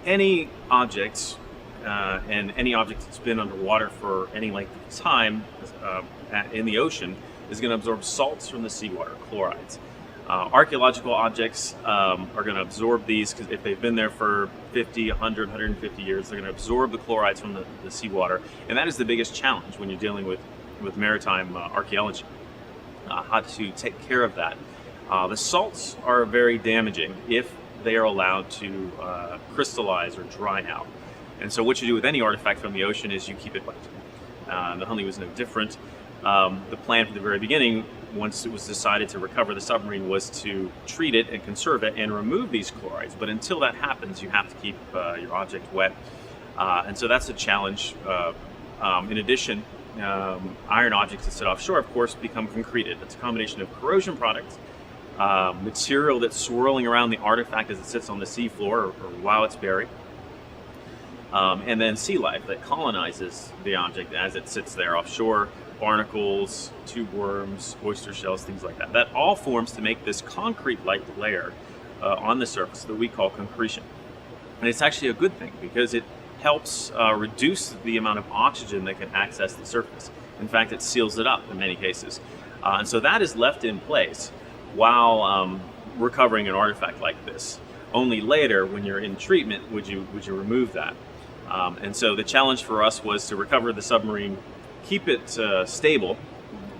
any object, and any object that's been underwater for any length of time in the ocean is going to absorb salts from the seawater, chlorides. Archaeological objects are going to absorb these because if they've been there for 50, 100, 150 years, they're going to absorb the chlorides from the seawater. And that is the biggest challenge when you're dealing with maritime archaeology, how to take care of that. The salts are very damaging if they are allowed to crystallize or dry out. And so what you do with any artifact from the ocean is you keep it wet. The Hunley was no different. The plan from the very beginning, once it was decided to recover the submarine, was to treat it and conserve it and remove these chlorides. But until that happens, you have to keep your object wet. And so that's a challenge. In addition, iron objects that sit offshore, of course, become concreted. It's a combination of corrosion products, material that's swirling around the artifact as it sits on the seafloor or while it's buried, and then sea life that colonizes the object as it sits there offshore. Barnacles, tube worms, oyster shells, things like that. That all forms to make this concrete-like layer on the surface that we call concretion. And it's actually a good thing because it helps reduce the amount of oxygen that can access the surface. In fact, it seals it up in many cases. And so that is left in place while recovering an artifact like this. Only later, when you're in treatment, would you remove that. And so the challenge for us was to recover the submarine, keep it stable,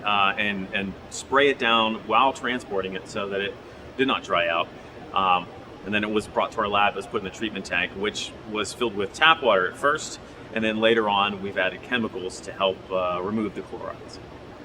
and spray it down while transporting it so that it did not dry out. And then it was brought to our lab, it was put in the treatment tank, which was filled with tap water at first, and then later on we've added chemicals to help remove the chlorides.